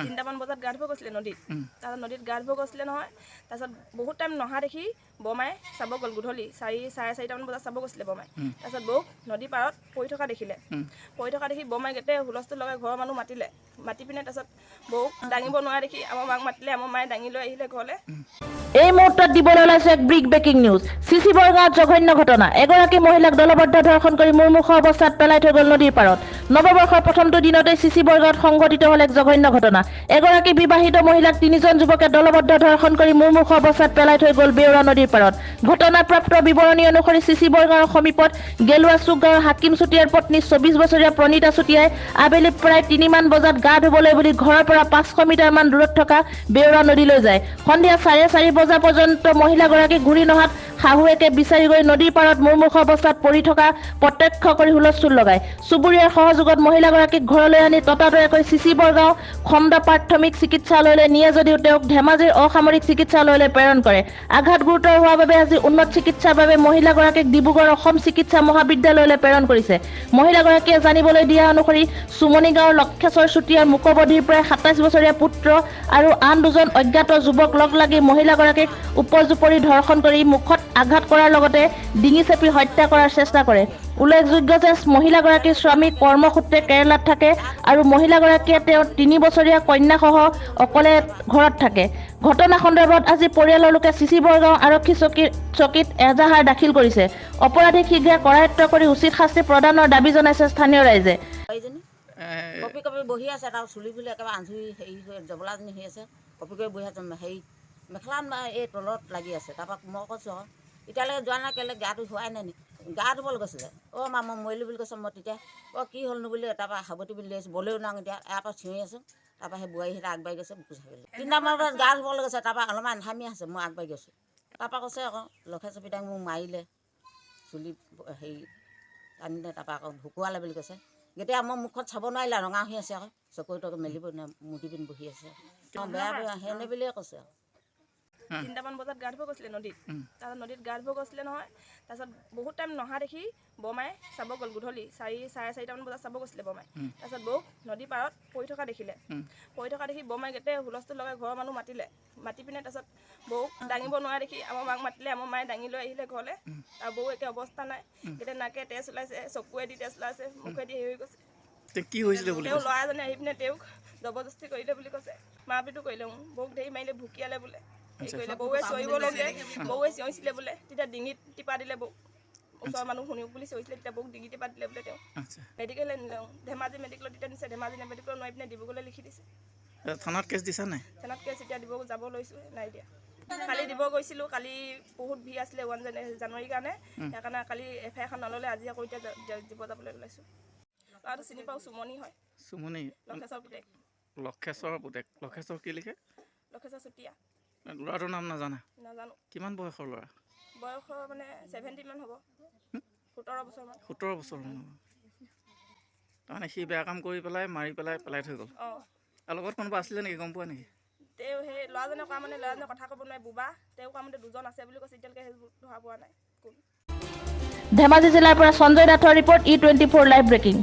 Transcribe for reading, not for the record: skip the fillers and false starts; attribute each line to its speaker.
Speaker 1: 3টামান বজাত গা ধুব গৈছিলে নদীত তাৰপিছত নদীত গা ধুব গৈছিলে নহয় তাৰপিছত বহুত টাইম নহা দেখি বমাই চাব গ'ল গধূলি 4:30-4:30টামান বজাত চাব গৈছিলে বমাই তাৰপিছত বৌক নদী পাৰত পৰি থকা দেখিলে পৰি থকা দেখি বমাই গোটেই হুলস্থুল লগাই ঘৰৰ মানুহ মাতি পিনে তাৰপিছত বৌক দাঙিব নোৱাৰা দেখি আমাৰ মাক মাতিলে আমাৰ মায়ে দাঙি লৈ আহিলে ঘৰলৈ
Speaker 2: এই মুহূৰ্তত দিবলৈ ওলাইছে এক ব্ৰিক ব্ৰেকিং নিউজ চিচি বৰগাঁৱত জঘন্য ঘটনা এগৰাকী মহিলাক দলবদ্ধ ধৰ্ষণ কৰি মুৰ্মুখ অৱস্থাত পেলাই থৈ গ'ল নদীৰ পাৰত নৱবৰ্ষৰ প্ৰথমটো দিনতে চিচি বৰগাঁৱত সংঘটিত হ'ল এক জঘন্য ঘটনা এগৰাকী বিবাহিত মহিলাক 3জন যুৱকে দলবদ্ধ ধৰ্ষণ কৰি মুৰ্মুখ অৱস্থাত পেলাই থৈ গ'ল বেউৰা নদীৰ পাৰত ঘটনাপ্ৰাপ্ত বিৱৰণী অনুসৰি চিচি বৰগাঁৱৰ সমীপত গেলুৱা চুক গাঁৱৰ হাকিম চুতীয়াৰ পত্নী 24 বছৰীয়া প্ৰণীতা চুতীয়াই আবেলি প্ৰায় 3মান বজাত গা ধুবলৈ বুলি ঘৰৰ পৰা 500 মিটাৰমান দূৰত থকা বেউৰা নদীলৈ যায় সন্ধিয়া 4:30 বজা পৰ্যন্ত মহিলাগৰাকী ঘূৰি নহাত শাহুৱেকে বিচাৰি গৈ নদীৰ পাৰত মুৰ্মুখ অৱস্থাত পৰি থকা প্ৰত্যক্ষ কৰি হুলস্থুল লগায় চুবুৰীয়াৰ সহযোগত মহিলাগৰাকীক ঘৰলৈ আনি ততাতৈয়াকৈ চিচি বৰগাঁও খণ্ড প্ৰাথমিক চিকিৎসালয়লৈ নিয়ে যদিও তেওঁক ধেমাজিৰ অসামৰিক চিকিৎসালয়লৈ প্ৰেৰণ কৰে আঘাত গুৰুতৰ হোৱাৰ বাবে আজি উন্নত চিকিৎসাৰ বাবে মহিলাগৰাকীক ডিব্ৰুগড় অসম চিকিৎসা মহাবিদ্যালয়লৈ প্ৰেৰণ কৰিছে মহিলাগৰাকীয়ে জানিবলৈ দিয়া অনুসৰি সুমনি গাঁৱৰ লক্ষেশ্বৰ চুতীয়াৰ মুকবধিৰ প্ৰায় 27 বছৰীয়া পুত্ৰ আৰু আন 2জন অজ্ঞাত যুৱক লগ লাগি মহিলাগৰাকীক উপজুপৰি ধৰ্ষণ কৰি মুখত আঘাত কৰাৰ লগতে ডিঙি চেপি হত্যা কৰাৰ চেষ্টা কৰে উল্লেখযোগ্য যে মহিলাগৰাকীৰ স্বামী কৰ্মসূত্ৰে কেৰালাত থাকে আৰু মহিলাগৰাকীয়ে তেওঁৰ 3 বছৰীয়া কন্যাসহ অকলে ঘৰত থাকে ঘটনা সন্দৰ্ভত আজি পৰিয়ালৰ লোকে চিচি বৰগাঁও আৰক্ষী চকীত এজাহাৰ দাখিল কৰিছে অপৰাধীক শীঘ্ৰে কৰায়ত্ব কৰি উচিত শাস্তি প্ৰদানৰ দাবী জনাইছে স্থানীয় ৰাইজে
Speaker 3: কপি কপি বহি আছে তাৰ চুলি বুলি একেবাৰে আঁধুৰি হেৰি জবলাজনী হৈ আছে কপি কৰি বহি আছে হেৰি মেখেলা এই তলত লাগি আছে তাৰপৰা মই কৈছোঁ আকৌ এতিয়ালৈকে যোৱা নাই কেলৈ গাটো ধোৱাই নাই নেকি গা ধুবলৈ গৈছিলে মা মই মৰিলোঁ বুলি কৈছোঁ মই তেতিয়া কি হ'লনো বুলি তাৰপৰা সাৱটি বুলি লৈ আছোঁ বলেও নাওঁ এতিয়া ইয়াৰ পৰা চিঞৰি আছোঁ তাৰপৰা সেই বোৱাৰীহঁতে আগবাঢ়ি গৈছে বুকু চাবলৈ 3টামান বজাত গা ধুবলৈ গৈছে তাৰপৰা অলপমান নামি আছে মই আগবাঢ়ি গৈছোঁ তাৰপৰা কৈছে আকৌ লক্ষেশ্বৰ পিতাক মোক মাৰিলে চুলি হেৰি আনিলে তাৰপৰা আকৌ ভুকুৱালে বুলি কৈছে যেতিয়া মই মুখত চাব নোৱাৰিলে ৰঙা হৈ আছে আকৌ চকুৰি তকৈ মেলিব মুদি পিন্ধি বহি আছে বেয়া সেনে বুলিয়ে কৈছে আৰু
Speaker 1: 3টামান বজাত গা ধুব গৈছিলে নদীত তাৰপিছত নদীত গা ধুব গৈছিলে নহয় তাৰপিছত বহুত টাইম নহা দেখি বমাই চাব গ'ল গধূলি 4:30-4:30টামান বজাত চাব গৈছিলে বমাই তাৰপিছত বৌক নদী পাৰত পৰি থকা দেখিলে পৰি থকা দেখি বমাই গোটেই হুলস্থুল লগাই ঘৰৰ মানুহ মাতি পিনে তাৰপিছত বৌক দাঙিব নোৱাৰা দেখি আমাৰ মাক মাতিলে আমাৰ মায়ে দাঙি লৈ আহিলে ঘৰলৈ আৰু বৌ একে অৱস্থা নাই গোটেই নাকে তেজ ওলাইছে চকুৱেদি তেজ ওলাইছে মুখেদি হেৰি হৈ গৈছে
Speaker 4: কি হৈছিলে বুলি
Speaker 1: তেওঁ ল'ৰা এজনে আহি পিনে তেওঁক জবৰদস্তি কৰিলে বুলি কৈছে মাৰপিটো কৰিলে বৌক ধৰি মাৰিলে ভুকিয়ালে বোলে বৌৱে চিঞৰিব ল'লে বৌৱে চিঞৰিছিলে বোলে তেতিয়া ডিঙিত টিপা দিলে বৌ ওচৰৰ মানুহ শুনিব বুলি চিঞৰিছিলে তেতিয়া বৌক ডিঙি টিপা দিলে বোলে তেওঁ মেডিকেললৈ নিলে ধেমাজি মেডিকেলত তেতিয়া নিছে ধেমাজি মেডিকেলত নোৱাৰি পিনে ডিব্ৰুগড়লৈ লিখি দিছে
Speaker 4: থানাত কেছ দিছা নাই
Speaker 1: থানাত কেছ এতিয়া দিব যাব লৈছোঁ নাই দিয়া কালি দিব গৈছিলোঁ কালি বহুত ভিৰ আছিলে 1 জানুৱাৰীৰ কাৰণে সেইকাৰণে কালি FIR এখন নল'লে আজি আকৌ এতিয়া দিব যাবলৈ ওলাইছোঁ ল'ৰাটো চিনি পাওঁ সুমনি হয়
Speaker 4: সুমনি লক্ষেশ্বৰ পুতেক লক্ষেশ্বৰ কি লিখে
Speaker 1: লক্ষেশ্বৰ চুতীয়া
Speaker 4: ল'ৰাটোৰ নাম নাজানা
Speaker 1: নাজানো
Speaker 4: কিমান বয়সৰ ল'ৰা
Speaker 1: বয়স মানে 70 মান হ'ব 17 বছৰমান
Speaker 4: 17 বছৰ তাৰমানে সি বেয়া কাম কৰি পেলাই মাৰি পেলাই থৈ গ'ল আৰু লগত কোনোবা আছিলে নেকি গম পোৱা নেকি
Speaker 1: তেওঁ সেই ল'ৰাজনে কোৱা মানে ল'ৰাজনে কথা ক'ব নোৱাৰে বুবা তেওঁ কোৱা মানে 2জন আছে বুলি কৈছে এতিয়ালৈকে সেইবোৰ ধৰা পোৱা নাই কোন
Speaker 2: ধেমাজি জিলাৰ পৰা সঞ্জয় নাথৰ ৰিপৰ্ট E24 লাইভ ব্ৰেকিং